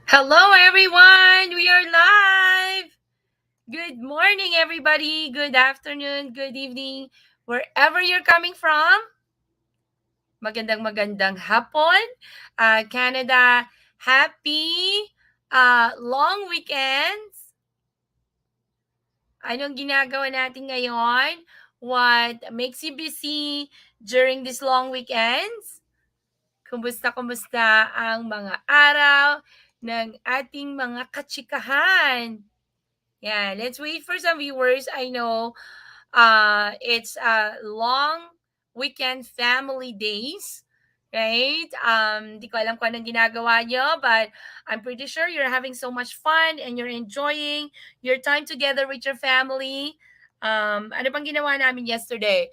Hello, everyone! We are live! Good morning, everybody. Good afternoon, good evening, wherever you're coming from. Magandang hapon. Canada, happy long weekends. Anong ginagawa natin ngayon? What makes you busy during these long weekends? Kumusta ang mga araw ng ating mga kachikahan? Yeah, let's wait for some viewers. I know it's a long weekend family days, right? Di ko alam kung anong ginagawa nyo, but I'm pretty sure you're having so much fun and you're enjoying your time together with your family. Ano bang ginawa namin yesterday?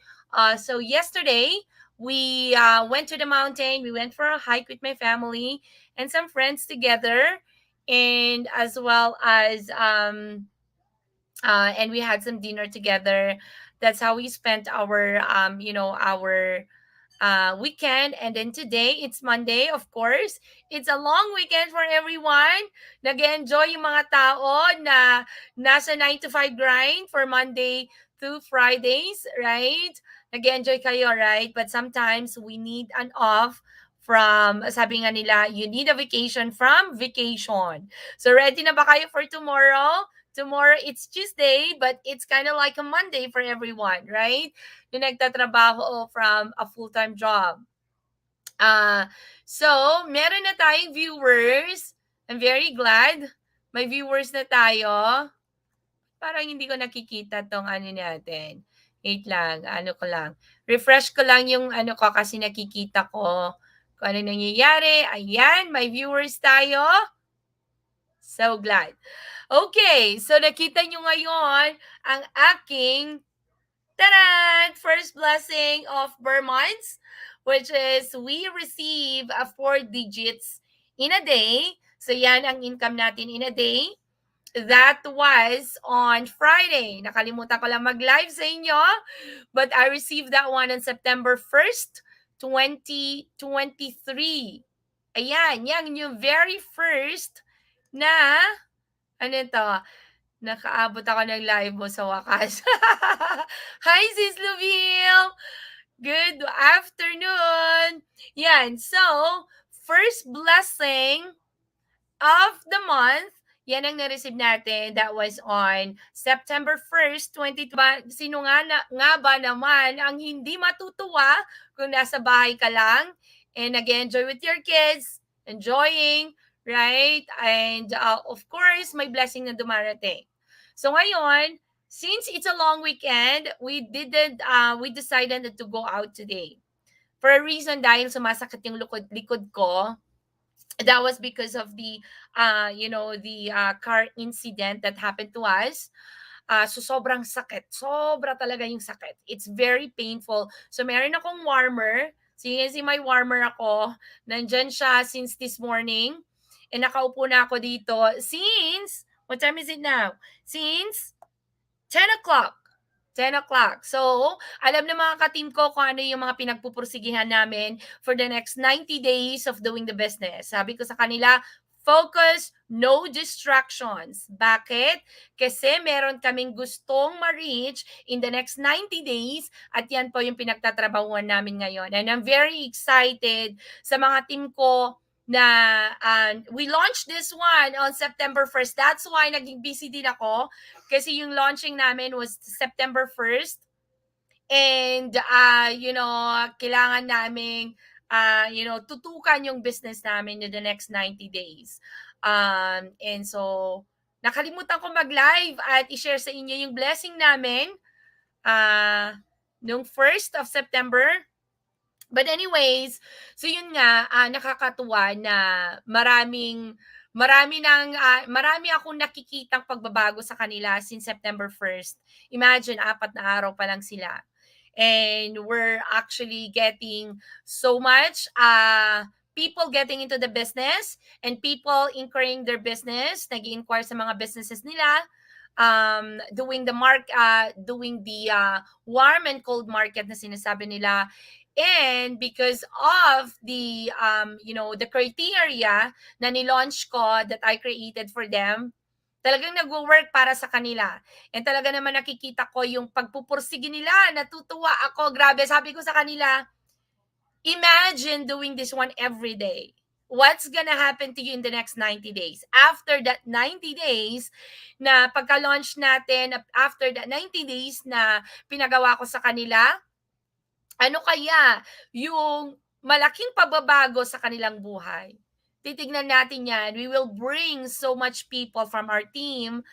So yesterday, we went to the mountain. We went for a hike with my family and some friends together, and as well as and we had some dinner together. That's how we spent our our weekend. And then today, it's Monday, of course. It's a long weekend for everyone. Nag-enjoy yung mga tao na nasa 9 to 5 grind for Monday to Fridays, right? Nag-enjoy kayo, right? But sometimes we need an off from, sabi nga nila, you need a vacation from vacation. So ready na ba kayo for tomorrow? Tomorrow, it's Tuesday, but it's kind of like a Monday for everyone, right? Yung nagtatrabaho from a full-time job. So, meron na tayong viewers. I'm very glad. May viewers na tayo. Parang hindi ko nakikita tong ano natin. Wait lang, ano ko lang. Refresh ko lang yung ano ko kasi nakikita ko kung ano nangyayari. Ayan, may viewers tayo. So glad. Okay, so nakita nyo ngayon ang aking first blessing of BER months, which is we receive 4 digits in a day. So yan ang income natin in a day. That was on Friday. Nakalimutan ko lang mag-live sa inyo, but I received that one on September 1st, 2023. Ayan, yan yung very first na, ano to, nakaabot ako ng live mo sa wakas. Hi, Sis Loville! Good afternoon! Yan, so, first blessing of the month, yan ang na-receive natin. That was on September 1st, 2020. Sino nga ba naman ang hindi matutuwa kung nasa bahay ka lang and nag-enjoy with your kids, enjoying, right? And of course, may blessing na dumarating. So ngayon, since it's a long weekend, we decided to go out today. For a reason, dahil sumasakit yung likod ko. That was because of the car incident that happened to us. So sobrang sakit, sobra talaga yung sakit. It's very painful. So meron akong warmer. Si may warmer ako. Nandyan siya since this morning. And nakaupo na ako dito since, what time is it now? Since 10 o'clock. 10 o'clock. So, alam na mga ka-team ko kung ano yung mga pinagpupursigihan namin for the next 90 days of doing the business. Sabi ko sa kanila, focus, no distractions. Bakit? Kasi meron kaming gustong ma-reach in the next 90 days at yan po yung pinagtatrabahuan namin ngayon. And I'm very excited sa mga team ko na we launched this one on September 1st. That's why naging busy din ako kasi yung launching namin was September 1st. And, kailangan namin, tutukan yung business namin in the next 90 days. And so, nakalimutan ko mag-live at i-share sa inyo yung blessing namin nung 1st of September. But anyways, so yun nga, nakakatuwa na marami akong nakikitang pagbabago sa kanila since September 1st. Imagine, 4 na araw pa lang sila. And we're actually getting so much people getting into the business and people incurring their business, nag-i-inquire sa mga businesses nila, doing the warm and cold market na sinasabi nila. And because of the the criteria na ni-launch ko that I created for them, talagang nagwo-work para sa kanila. And talaga naman nakikita ko yung pagpupursige nila, natutuwa ako. Grabe, sabi ko sa kanila, imagine doing this one every day. What's gonna happen to you in the next 90 days? After that 90 days na pagka-launch natin, after that 90 days na pinagawa ko sa kanila, ano kaya yung malaking pagbabago sa kanilang buhay? Titignan natin yan. We will bring so much people from our team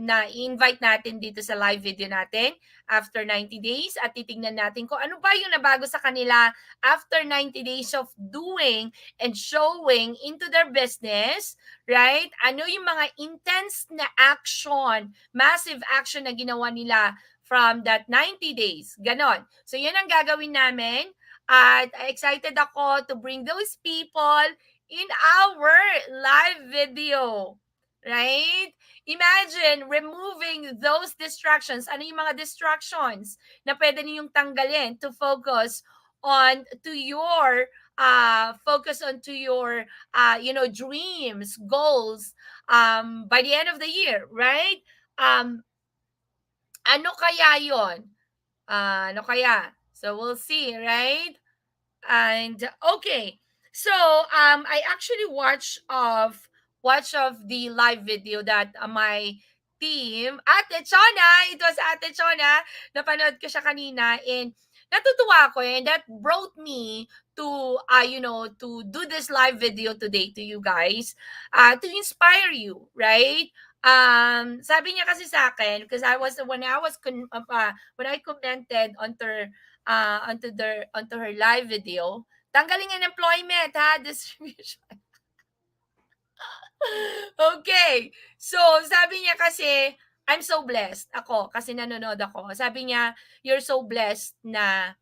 na i-invite natin dito sa live video natin after 90 days at titignan natin kung ano ba yung nabago sa kanila after 90 days of doing and showing into their business, right? Ano yung mga intense na action, massive action na ginawa nila from that 90 days. Ganon. So, yun ang gagawin namin. At excited ako to bring those people in our live video. Right? Imagine removing those distractions. Ano yung mga distractions na pwede niyong tanggalin to focus on to your focus on to your dreams, goals by the end of the year, right? Ano kaya 'yon? Ano kaya? So we'll see, right? And okay. So I actually watch of the live video that my team, Ate Chona, it was Ate Chona, napanood ko siya kanina and natutuwa ako and that brought me to to do this live video today to you guys to inspire you, right? Sabi niya kasi sa akin because when I commented onto her live video, tanggalin ang employment ha, distribution. Okay. So, sabi niya kasi, I'm so blessed ako kasi nanonood ako. Sabi niya, you're so blessed na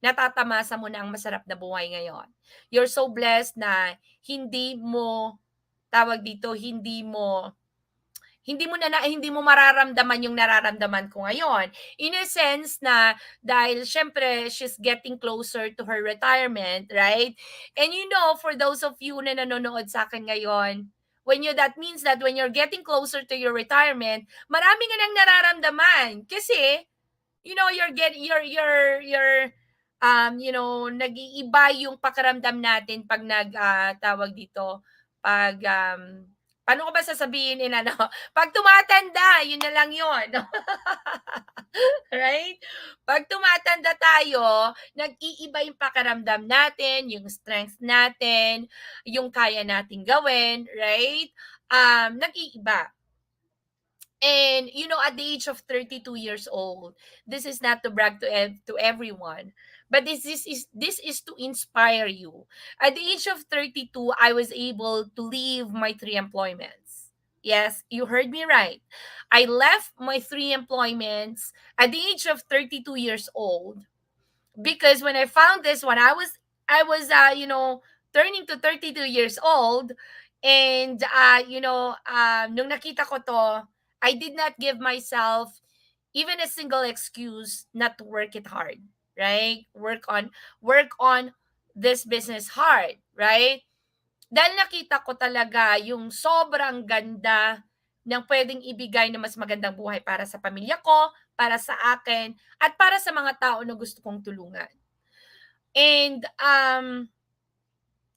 natatamasa mo na ang masarap na buhay ngayon. You're so blessed na hindi mo, tawag dito, hindi mo mararamdaman yung nararamdaman ko ngayon. In a sense na dahil syempre she's getting closer to her retirement, right? And for those of you na nanonood sa akin ngayon, that means that when you're getting closer to your retirement, marami ka nang nararamdaman kasi nag-iiba yung pakiramdam natin pag tawag dito, pag paano ko ba sasabihin nila, no? Pag tumatanda, yun na lang yun. Right? Pag tumatanda tayo, nag-iiba yung pakiramdam natin, yung strength natin, yung kaya nating gawin, right? Nag-iiba. And at the age of 32 years old, this is not to brag to everyone, but this is to inspire you. At the age of 32, I was able to leave my 3 employments. Yes, you heard me right. I left my 3 employments at the age of 32 years old because when I found this one, I was turning to 32 years old, and nung nakita ko to, I did not give myself even a single excuse not to work it hard, right? Work on this business hard, right? Dahil nakita ko talaga yung sobrang ganda ng pwedeng ibigay na mas magandang buhay para sa pamilya ko, para sa akin, at para sa mga tao na gusto kong tulungan. And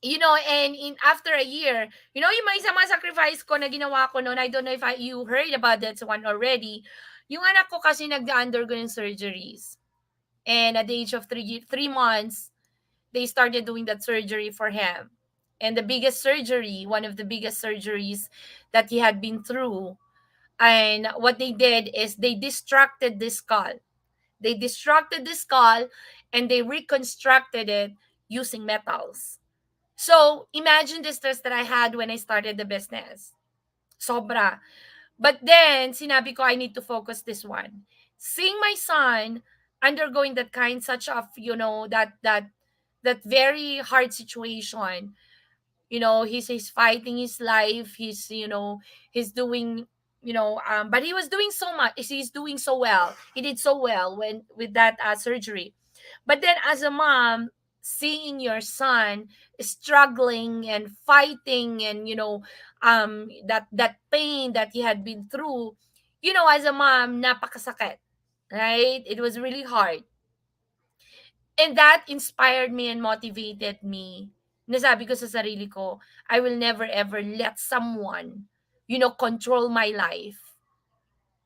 and in after a year, yung mga isang mga sacrifice ko na ginawa ko noon, I don't know if you heard about that one already. Yung anak ko kasi nag-undergo ng surgeries. And at the age of 3 months, they started doing that surgery for him. And the biggest surgery, one of the biggest surgeries that he had been through, and what they did is they distracted the skull. They distracted the skull and they reconstructed it using metals. So, imagine the stress that I had when I started the business. Sobra. But then, sinabi ko, I need to focus this one. Seeing my son undergoing that such of, that very hard situation, he's fighting his life, he's doing, but he was doing so much, he's doing so well, he did so well with that surgery. But then as a mom, seeing your son struggling and fighting, and that pain that he had been through, as a mom, napakasakit, right? It was really hard. And that inspired me and motivated me. Nasabi ko sa sarili ko, I will never ever let someone, control my life,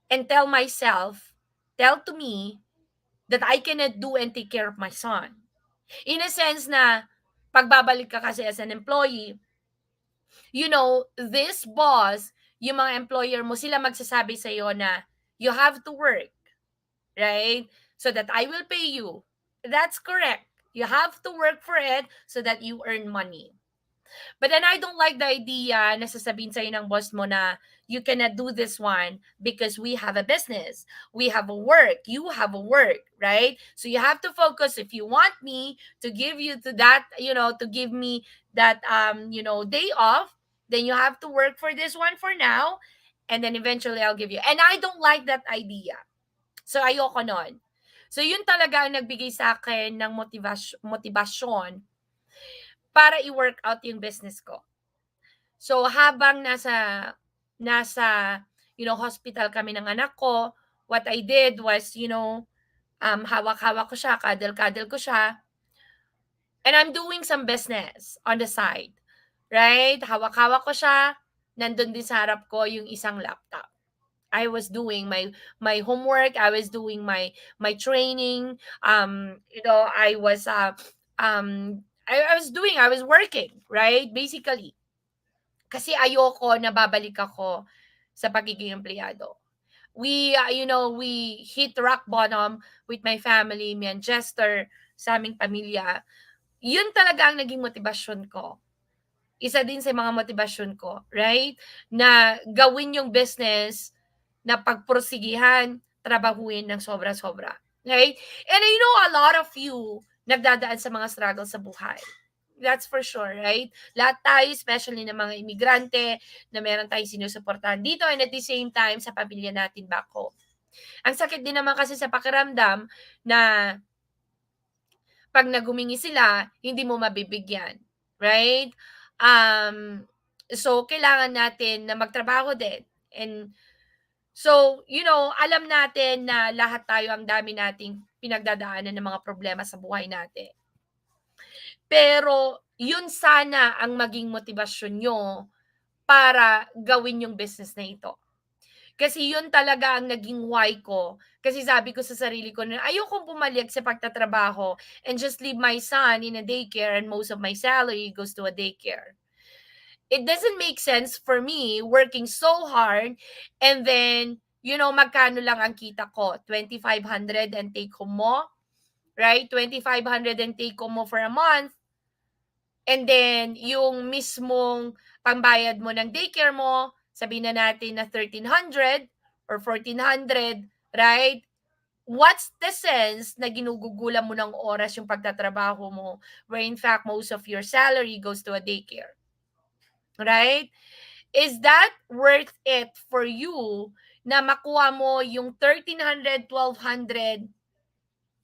and tell to me that I cannot do and take care of my son. In a sense na, pagbabalik ka kasi as an employee, this boss, yung mga employer mo, sila magsasabi sa'yo na, you have to work, right? So that I will pay you. That's correct. You have to work for it so that you earn money. But then I don't like the idea na sasabihin sa'yo ng boss mo na you cannot do this one because we have a business. We have a work. You have a work, right? So you have to focus. If you want me to give you to that, to give me that day off, then you have to work for this one for now, and then eventually I'll give you. And I don't like that idea. So ayoko nun. So yun talaga ang nagbigay sa akin ng motivasyon para i-work out yung business ko. So habang nasa hospital kami ng anak ko, what I did was, hawak-hawak ko siya, cuddle-cuddle ko siya, and I'm doing some business on the side. Right? Hawak-hawak ko siya, nandun din sa harap ko yung isang laptop. I was doing my homework, I was doing my training, I was I was working, right? Basically. Kasi ayoko na babalik ako sa pagiging empleyado. We hit rock bottom with my family, me and Jester, sa aming pamilya. Yun talaga ang naging motibasyon ko. Isa din sa mga motibasyon ko, right? Na gawin yung business na pagprosigihan, trabahuin ng sobra-sobra. Right? And I know a lot of you nagdadaan sa mga struggles sa buhay. That's for sure, right? Lahat tayo, especially ng mga imigrante, na meron tayong sinusuportahan dito, and at the same time, sa pamilya natin back home. Ang sakit din naman kasi sa pakiramdam na pag nagumingi sila, hindi mo mabibigyan. Right? So, kailangan natin na magtrabaho din. And so, alam natin na lahat tayo, ang dami nating pinagdadaanan ng mga problema sa buhay natin. Pero, yun sana ang maging motibasyon nyo para gawin yung business na ito. Kasi yun talaga ang naging why ko. Kasi sabi ko sa sarili ko na ayokong pumalig sa pagtatrabaho and just leave my son in a daycare and most of my salary goes to a daycare. It doesn't make sense for me working so hard and then, magkano lang ang kita ko? 2,500 and take home mo? Right? 2,500 and take home mo for a month. And then, yung mismong pambayad mo ng daycare mo, sabihin na natin na 1,300 or 1,400, right? What's the sense na ginugugulan mo ng oras yung pagtatrabaho mo where in fact most of your salary goes to a daycare? Right? Is that worth it for you na makuha mo yung 1,300, 1,200,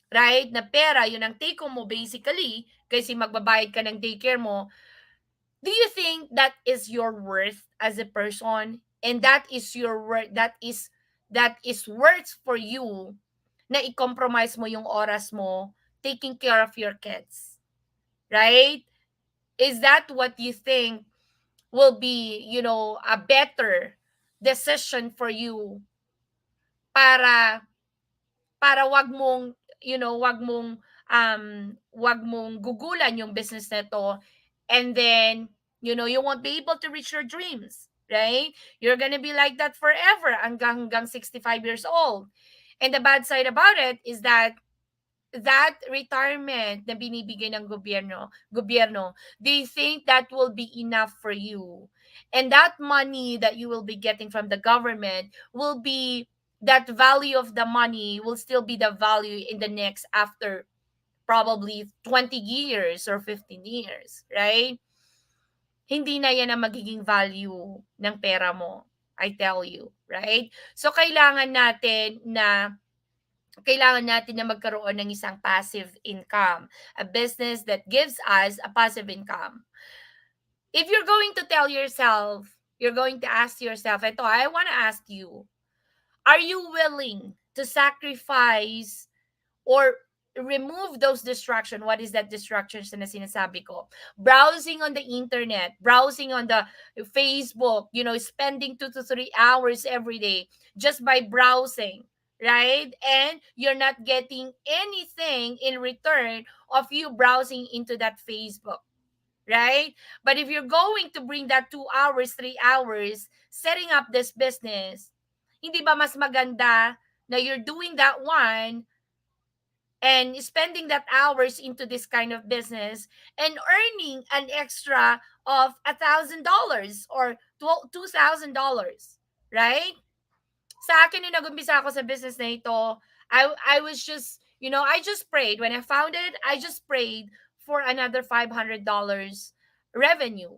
right, na pera, yun ang take home mo basically, kasi magbabayad ka ng daycare mo? Do you think that is your worth as a person, and that is your worth, that is worth for you na i-compromise mo yung oras mo taking care of your kids, right? Is that what you think will be, a better decision for you para wag mong, wag mong gugulan yung business na to, and then, you won't be able to reach your dreams, right? You're gonna be like that forever hanggang 65 years old. And the bad side about it is that retirement na binibigay ng gobyerno, they think that will be enough for you. And that money that you will be getting from the government will be, that value of the money will still be the value in the next, after probably 20 years or 15 years, right? Hindi na yan ang magiging value ng pera mo, I tell you, right? So kailangan natin na kailangan natin na magkaroon ng isang passive income, a business that gives us a passive income. If you're going to tell yourself, you're going to ask yourself, ito, I want to ask you, are you willing to sacrifice or remove those distractions? What is that distractions na sinasabi ko? Browsing on the internet, browsing on the Facebook, spending 2 to 3 hours every day just by browsing, right? And you're not getting anything in return of you browsing into that Facebook, right? But if you're going to bring that 2 hours, 3 hours, setting up this business, hindi ba mas maganda na you're doing that one and spending that hours into this kind of business and earning an extra of $1,000 or $2,000, right? Sa akin, nung nag-umpisa ako sa business na ito, I was just, I just prayed. When I found it, I just prayed for another $500 revenue.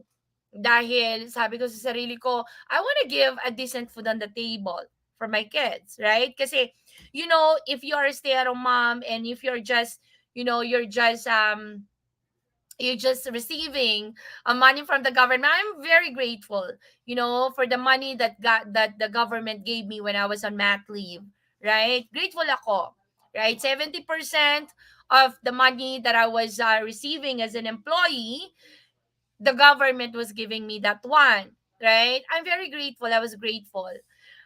Dahil sabi ko sa sarili ko, I want to give a decent food on the table for my kids, right? Kasi, if you are a stay-at-home mom and if you're just, you're just receiving money from the government. I'm very grateful, for the money that the government gave me when I was on mat leave, right? Grateful ako, right? 70% of the money that I was receiving as an employee, the government was giving me that one, right? I'm very grateful. I was grateful.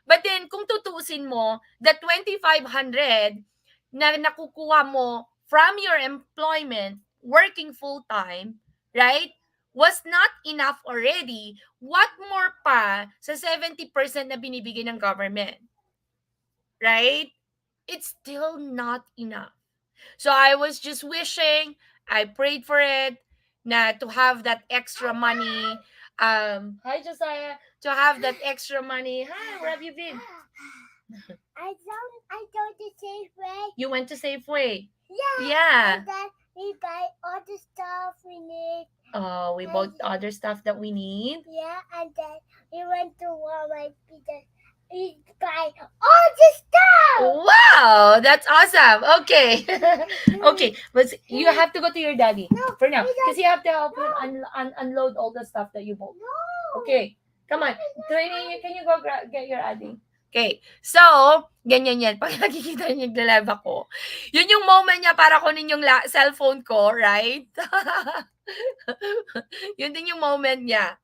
But then, kung tutuusin mo, the 2,500 na nakukuha mo from your employment, working full-time, right, was not enough already. What more pa sa 70% na binibigay ng government? Right? It's still not enough. So I was just wishing, I prayed for it, na to have that extra money. Hi Josiah, to have that extra money. Hi, where have you been? I go to Safeway. You went to Safeway? Yeah. Yeah. And then we buy all the stuff we need. Oh, we bought other stuff that we need. Yeah, and then we went to Walmart because we buy all the stuff. Wow, that's awesome. Okay. Okay, but you have to go to your daddy for now because you have to help him unload all the stuff that you bought. No. Okay, come on. Trini, can you go get your adding? Okay, so, ganyan yan. Pag nakikita niyo nagla-live ako, yun yung moment niya para kunin yung cellphone ko, right? Yun din yung moment niya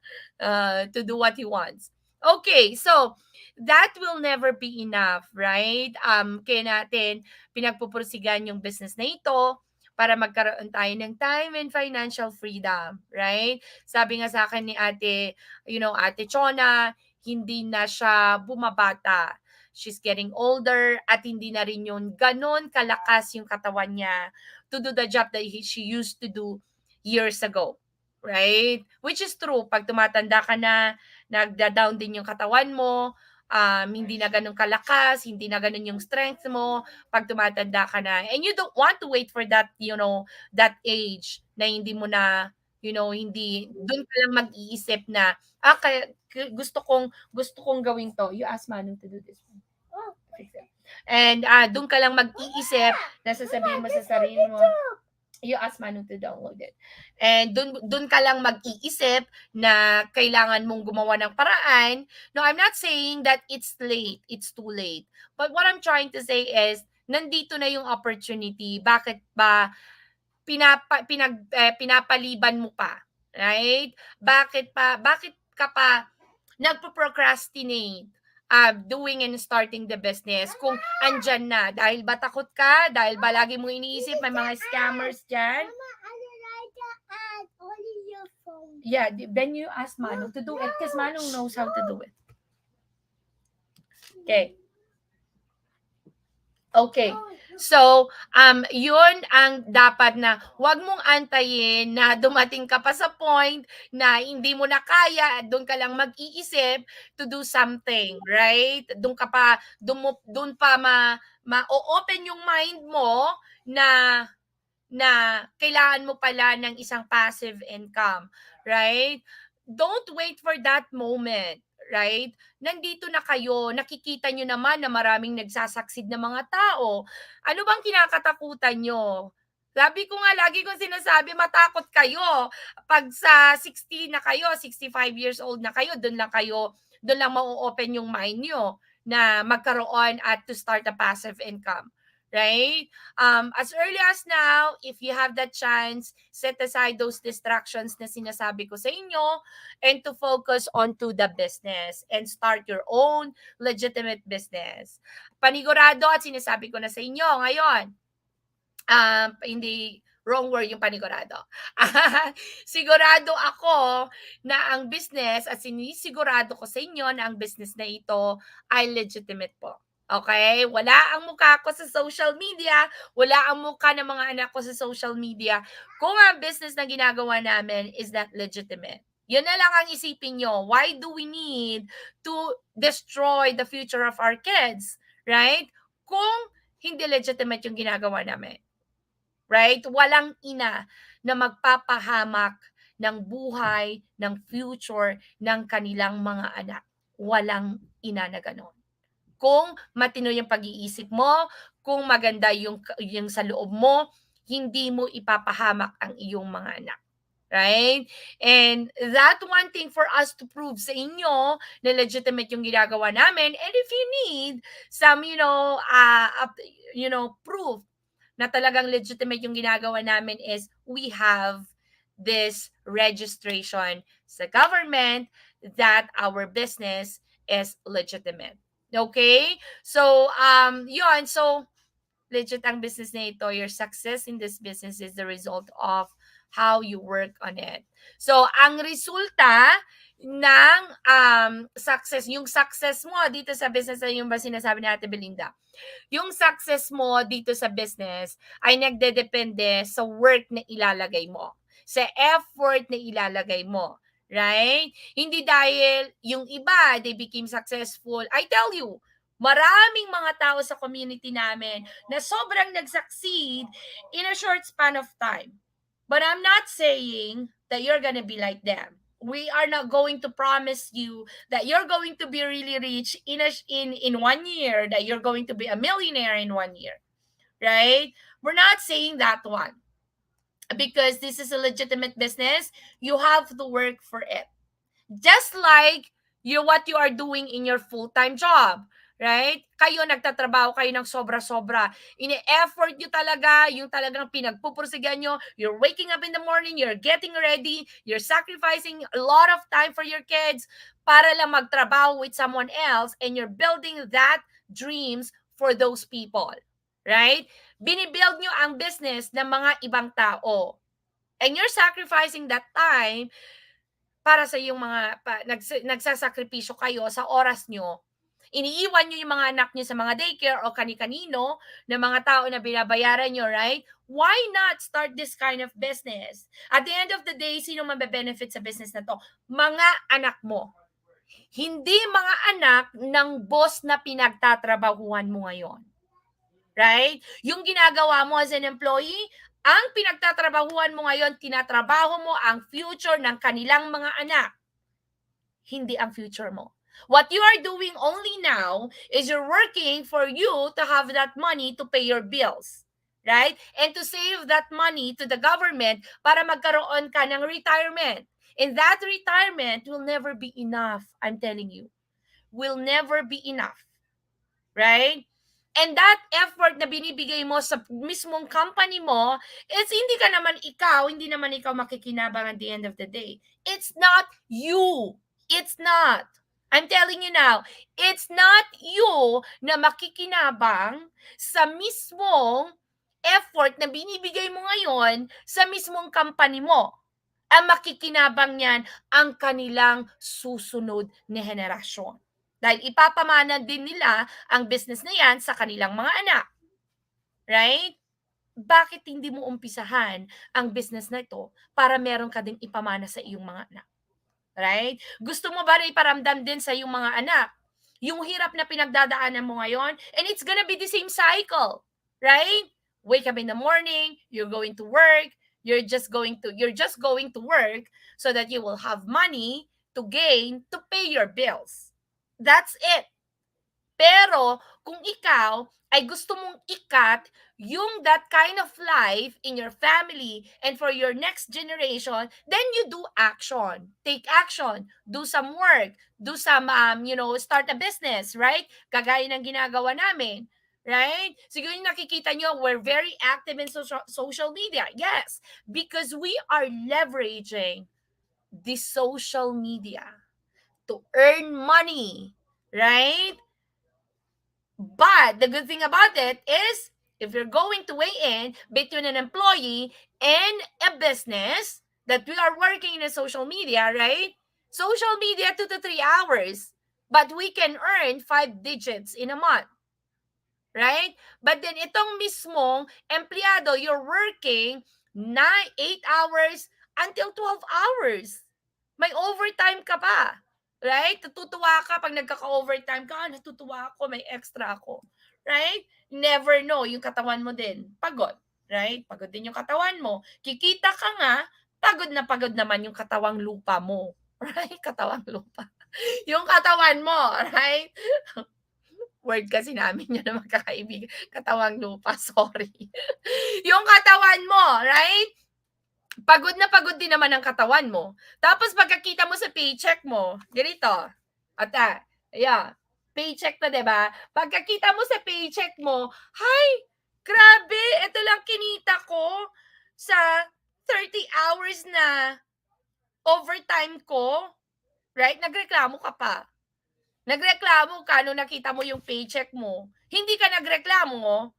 to do what he wants. Okay, so, that will never be enough, right? Kaya natin pinagpupursigan yung business na ito para magkaroon tayo ng time and financial freedom, right? Sabi nga sa akin ni Ate, Ate Chona, hindi na siya bumabata. She's getting older at hindi na rin yun ganon kalakas yung katawan niya to do the job that she used to do years ago. Right? Which is true. Pag tumatanda ka na, nagda-down din yung katawan mo, hindi na ganun kalakas, hindi na ganun yung strength mo pag tumatanda ka na. And you don't want to wait for that, that age na hindi mo na, hindi, doon ka lang mag-iisip na, kaya gusto kong gawin to. You ask Manong to do this one. Oh, and doon ka lang mag-iisip na sasabihin mo sa sarili mo, you ask Manong to download it. And dun ka lang mag-iisip na kailangan mong gumawa ng paraan. No, I'm not saying that it's late, it's too late. But what I'm trying to say is, nandito na yung opportunity. Bakit ba pinapaliban mo pa? Right? Bakit ka pa nagpo-procrastinate doing and starting the business kung andyan na? Dahil ba takot ka? Dahil ba lagi mo iniisip may mga scammers dyan? Mama, I like to add only your phone. Yeah, then you ask Manong to do it because Manong knows how to do it. Okay. Okay. So, yun ang dapat na wag mong antayin na dumating ka pa sa point na hindi mo na kaya, doon ka lang mag-iisip to do something, right? Doon pa ma-open yung mind mo na kailangan mo pala ng isang passive income, right? Don't wait for that moment, right? Nandito na kayo, nakikita nyo naman na maraming nagsasaksid na mga tao. Ano bang kinakatakutan nyo? Sabi ko nga, lagi kong sinasabi, matakot kayo. Pag sa 60 na kayo, 65 years old na kayo, doon lang mau-open yung mind nyo na magkaroon at to start a passive income. Right? As early as now, if you have that chance, set aside those distractions na sinasabi ko sa inyo and to focus onto the business and start your own legitimate business. Panigurado at sinasabi ko na sa inyo ngayon, hindi wrong word yung panigurado. Sigurado ako na ang business at sinisigurado ko sa inyo na ang business na ito ay legitimate po. Okay? Wala ang mukha ko sa social media, wala ang mukha ng mga anak ko sa social media kung ang business na ginagawa namin is not legitimate. Yun na lang ang isipin nyo. Why do we need to destroy the future of our kids? Right? Kung hindi legitimate yung ginagawa namin. Right? Walang ina na magpapahamak ng buhay, ng future ng kanilang mga anak. Walang ina na gano'n. Kung matino yung pag-iisip mo, kung maganda yung sa loob mo, hindi mo ipapahamak ang iyong mga anak. Right? And that one thing for us to prove sa inyo na legitimate yung ginagawa namin. And if you need some, proof na talagang legitimate yung ginagawa namin is we have this registration sa government that our business is legitimate. Okay? So, yun. So, legit ang business na ito. Your success in this business is the result of how you work on it. So, ang resulta ng success, yung success mo dito sa business na yung ba sinasabi ni Ate Belinda, yung success mo dito sa business ay nagdedepende sa work na ilalagay mo, sa effort na ilalagay mo. Right? Hindi dahil yung iba, they became successful. I tell you, maraming mga tao sa community namin na sobrang nag-succeed in a short span of time. But I'm not saying that you're gonna be like them. We are not going to promise you that you're going to be really rich in 1 year, that you're going to be a millionaire in 1 year, right? We're not saying that one because this is a legitimate business. You have to work for it. Just like what you are doing in your full-time job. Right? Kayo nagtatrabaho kayo ng sobra-sobra. Ini-effort nyo talaga, yung talagang pinagpupursigan nyo. You're waking up in the morning, you're getting ready, you're sacrificing a lot of time for your kids para lang magtrabaho with someone else and you're building that dreams for those people. Right? Binibuild nyo ang business ng mga ibang tao. And you're sacrificing that time para sa iyong nagsasakripisyo kayo sa oras nyo. Iniiwan nyo yung mga anak nyo sa mga daycare o kani-kanino na mga tao na binabayaran nyo, right? Why not start this kind of business? At the end of the day, sino mabe-benefit sa business na to? Mga anak mo. Hindi mga anak ng boss na pinagtatrabahuhan mo ngayon. Right? Yung ginagawa mo as an employee, ang pinagtatrabahuhan mo ngayon, tinatrabaho mo ang future ng kanilang mga anak. Hindi ang future mo. What you are doing only now is you're working for you to have that money to pay your bills. Right? And to save that money to the government para magkaroon ka ng retirement. And that retirement will never be enough, I'm telling you. Will never be enough. Right? And that effort na binibigay mo sa mismong company mo, hindi naman ikaw makikinabang at the end of the day. It's not you. It's not. I'm telling you now, it's not you na makikinabang sa mismong effort na binibigay mo ngayon sa mismong company mo. Ang makikinabang niyan ang kanilang susunod na henerasyon. Dahil ipapamana din nila ang business na yan sa kanilang mga anak. Right? Bakit hindi mo umpisahan ang business na ito para meron ka ding ipamana sa iyong mga anak? Right? Gusto mo ba na iparamdam din sa iyong mga anak yung hirap na pinagdadaanan mo ngayon? And it's gonna be the same cycle. Right? Wake up in the morning, you're going to work, you're just going to work so that you will have money to gain to pay your bills. That's it. Pero kung ikaw ay gusto mong ikat yung that kind of life in your family and for your next generation, then you do action. Take action. Do some work. Do some, start a business, right? Kagaya ng ginagawa namin. Right? Siguro yung nakikita nyo, we're very active in social media. Yes, because we are leveraging the social media to earn money. Right? But the good thing about it is if you're going to weigh in between an employee and a business that we are working in a social media, right? Social media 2 to 3 hours, but we can earn 5 digits in a month, right? But then itong mismong empleyado, you're working 8 hours until 12 hours. May overtime ka pa. Right? Natutuwa ka pag nagkaka-overtime ka, natutuwa ako, may extra ako. Right? Never know, yung katawan mo din, pagod. Right? Pagod din yung katawan mo. Kikita ka nga, pagod na pagod naman yung katawang lupa mo. Right? Katawang lupa. Yung katawan mo, right? Word kasi namin yun na magkakaibigan. Katawang lupa, sorry. Yung katawan mo, right? Pagod na pagod din naman ang katawan mo. Tapos pagkakita mo sa paycheck mo, ganito. At ayan, paycheck na, 'di ba? Pagkakita mo sa paycheck mo, hay, grabe, ito lang kinita ko sa 30 hours na overtime ko, right? Nagreklamo ka pa. Nagreklamo ka nung nakita mo yung paycheck mo. Hindi ka nagreklamo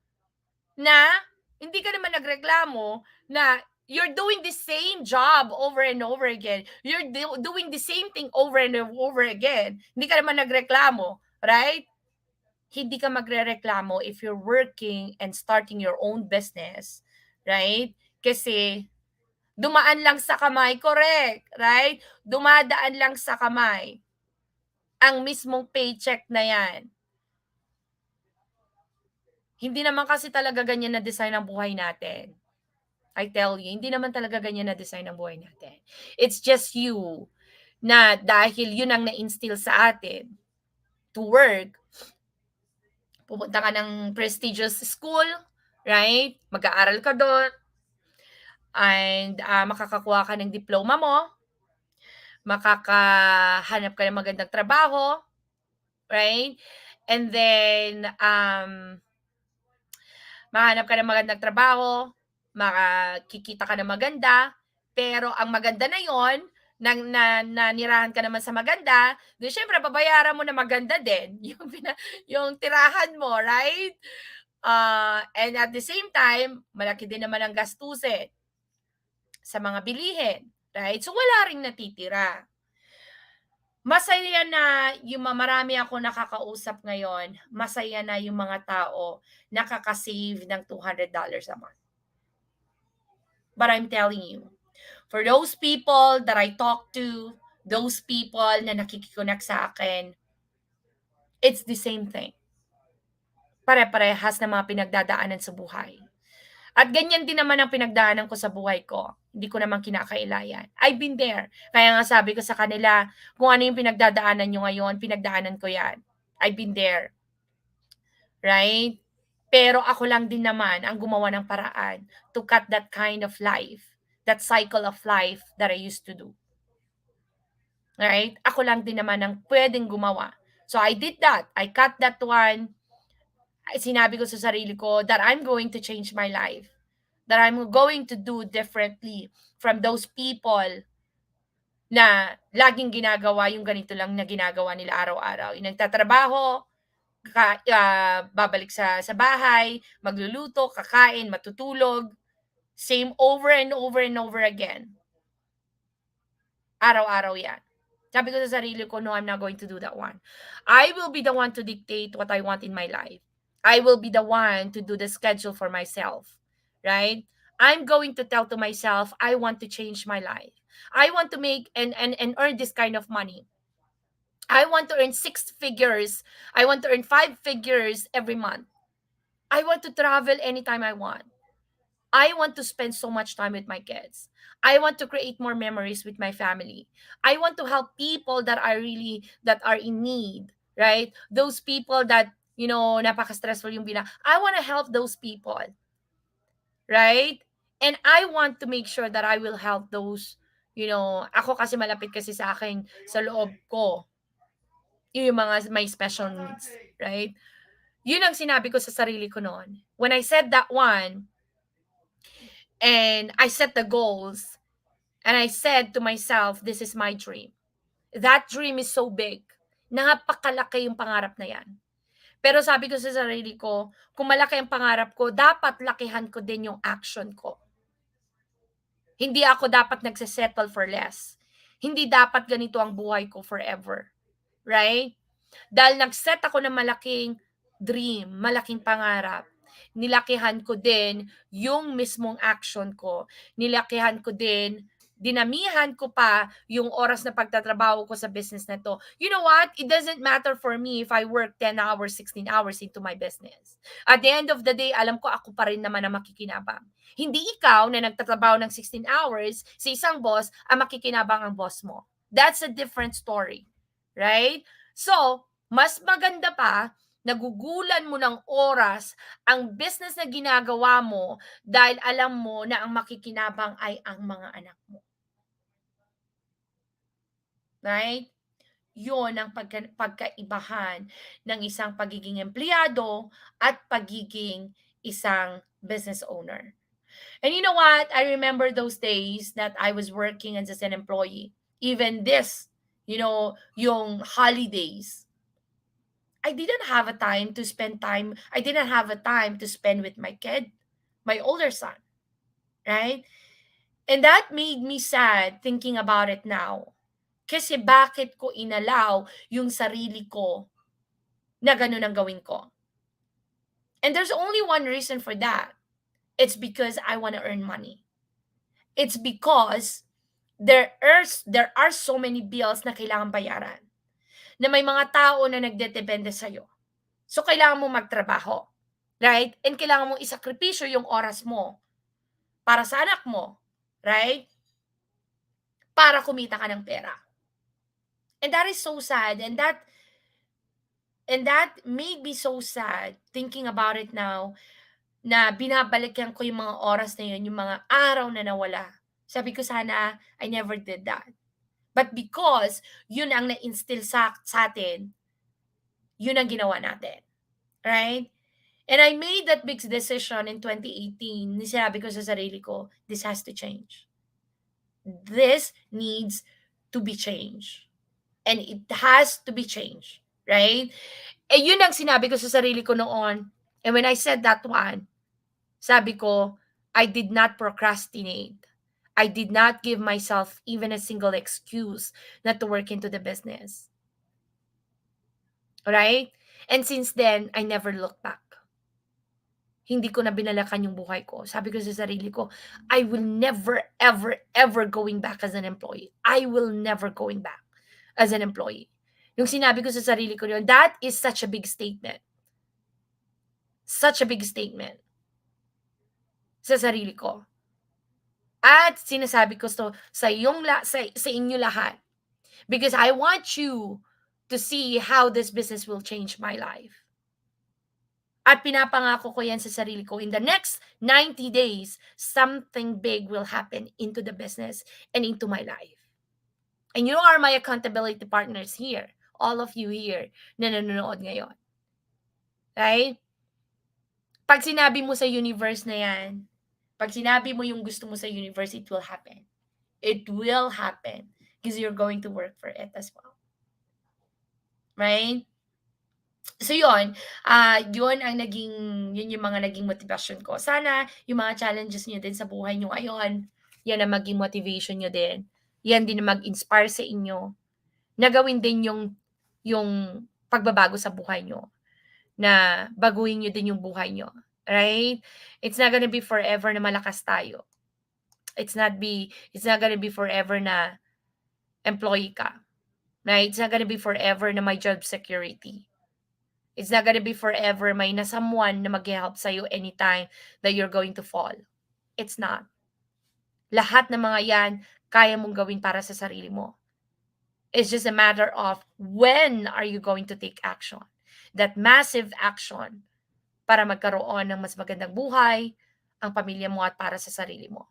na, hindi ka naman nagreklamo na you're doing the same job over and over again. You're doing the same thing over and over again. Hindi ka naman nagreklamo, right? Hindi ka magrereklamo if you're working and starting your own business, right? Kasi dumaan lang sa kamay, correct, right? Dumadaan lang sa kamay ang mismong paycheck na yan. Hindi naman kasi talaga ganyan na design ang buhay natin. I tell you, hindi naman talaga ganyan na design ang buhay natin. It's just you na dahil yun ang na-instill sa atin to work, pupunta ka ng prestigious school, right? Mag-aaral ka doon, and makakakuha ka ng diploma mo, makakahanap ka ng magandang trabaho, right? And then, mahanap ka ng magandang trabaho, makikita ka ng maganda, pero ang maganda na yon, nanirahan ka naman sa maganda, di syempre babayaran mo na maganda din yung tirahan mo, right? And at the same time, malaki din naman ang gastusin sa mga bilihin, right? So wala ring natitira. Masaya na yung marami ako nakakausap ngayon, masaya na yung mga tao nakaka-save ng $200 a month. But I'm telling you, for those people that I talk to, those people na nakikikonek sa akin, it's the same thing. Pare-parehas na mga pinagdadaanan sa buhay. At ganyan din naman ang pinagdaanan ko sa buhay ko. Hindi ko naman kinakailayan. I've been there. Kaya nga sabi ko sa kanila, kung ano yung pinagdadaanan nyo ngayon, pinagdaanan ko yan. I've been there. Right? Pero ako lang din naman ang gumawa ng paraan to cut that kind of life, that cycle of life that I used to do. Right? Ako lang din naman ang pwedeng gumawa. So I did that. I cut that one. Sinabi ko sa sarili ko that I'm going to change my life. That I'm going to do differently from those people na laging ginagawa yung ganito lang na ginagawa nila araw-araw. Yung nagtatrabaho, babalik sa bahay, magluluto, kakain, matutulog. Same over and over and over again. Araw-araw yan. Sabi ko sa sarili ko, no, I'm not going to do that one. I will be the one to dictate what I want in my life. I will be the one to do the schedule for myself. Right? I'm going to tell to myself, I want to change my life. I want to make and earn this kind of money. I want to earn 6 figures. I want to earn 5 figures every month. I want to travel anytime I want. I want to spend so much time with my kids. I want to create more memories with my family. I want to help people that are in need, right? Those people that, napaka-stressful yung bilang. I want to help those people, right? And I want to make sure that I will help those, ako kasi malapit kasi sa akin sa loob ko, yung mga may special needs, right? Yun ang sinabi ko sa sarili ko noon. When I said that one, and I set the goals, and I said to myself, this is my dream. That dream is so big. Napakalaki yung pangarap na yan. Pero sabi ko sa sarili ko, kung malaki ang pangarap ko, dapat lakihan ko din yung action ko. Hindi ako dapat nagsisettle for less. Hindi dapat ganito ang buhay ko forever. Right? Dahil nag-set ako ng malaking dream, malaking pangarap, nilakihan ko din yung mismong action ko. Nilakihan ko din, dinamihan ko pa yung oras na pagtatrabaho ko sa business na to. You know what? It doesn't matter for me if I work 10 hours, 16 hours into my business. At the end of the day, alam ko ako pa rin naman ang makikinabang. Hindi ikaw na nagtatrabaho ng 16 hours sa isang boss ang makikinabang ang boss mo. That's a different story. Right? So, mas maganda pa, nagugulan mo ng oras ang business na ginagawa mo dahil alam mo na ang makikinabang ay ang mga anak mo. Right? Yun ang pagkaibahan ng isang pagiging empleyado at pagiging isang business owner. And you know what? I remember those days that I was working as an employee. Even this, yung holidays. I didn't have a time to spend time. I didn't have a time to spend with my kid, my older son, right? And that made me sad thinking about it now. Kasi bakit ko inalaw yung sarili ko na ganun ang gawin ko? And there's only one reason for that. It's because I want to earn money. It's because there are so many bills na kailangan bayaran. Na may mga tao na nagdedepende sa'yo. So, kailangan mo magtrabaho. Right? And kailangan mong isakripisyo yung oras mo para sa anak mo. Right? Para kumita ka ng pera. And that is so sad. And that made me so sad thinking about it now na binabalikan ko yung mga oras na yun, yung mga araw na nawala. Sabi ko sana, I never did that. But because yun ang na-instill sa atin, yun ang ginawa natin. Right? And I made that big decision in 2018. Sinabi ko sa sarili ko, this has to change. This needs to be changed. And it has to be changed. Right? Eh, yun ang sinabi ko sa sarili ko noon. And when I said that one, sabi ko, I did not procrastinate. I did not give myself even a single excuse not to work into the business. Right? And since then, I never looked back. Hindi ko na binalakan yung buhay ko. Sabi ko sa sarili ko, I will never, ever, ever going back as an employee. I will never going back as an employee. Yung sinabi ko sa sarili ko yun, that is such a big statement. Such a big statement. Sa sarili ko. At sinasabi ko to sa inyo lahat. Because I want you to see how this business will change my life. At pinapangako ko yan sa sarili ko, in the next 90 days, something big will happen into the business and into my life. And you are my accountability partners here. All of you here na nanonood ngayon. Right? Pag sinabi mo sa universe na yan, pag sinabi mo yung gusto mo sa universe, it will happen. It will happen. Because you're going to work for it as well. Right? So yun yung mga naging motivation ko. Sana yung mga challenges niyo din sa buhay niyo ngayon, yan ang maging motivation niyo din. Yan din ang mag-inspire sa inyo na gawin din yung pagbabago sa buhay niyo. Na baguhin niyo din yung buhay niyo, right? It's not gonna be forever na malakas tayo. It's not gonna be forever na employee ka. Right? It's not gonna be forever na may job security. It's not gonna be forever may na someone na mag-help sa'yo anytime that you're going to fall. It's not. Lahat ng mga 'yan kaya mong gawin para sa sarili mo. It's just a matter of when are you going to take action. That massive action para magkaroon ng mas magandang buhay, ang pamilya mo at para sa sarili mo,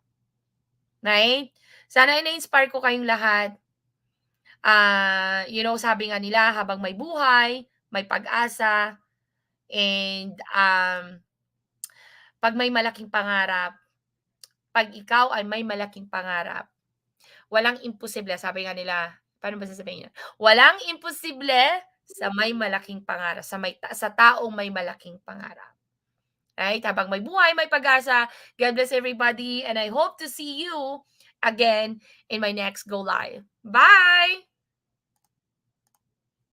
right? Sana ay na-inspire ko kayong lahat. Sabi nga nila habang may buhay, may pag-asa, and 'pag may malaking pangarap, 'pag ikaw ay may malaking pangarap, walang imposible, sabi nga nila, paano ba sasabihin niya? Walang imposible sa may malaking pangarap, sa taong may malaking pangarap. Right? Habang may buhay, may pag-asa. God bless everybody, and I hope to see you again in my next go live. Bye!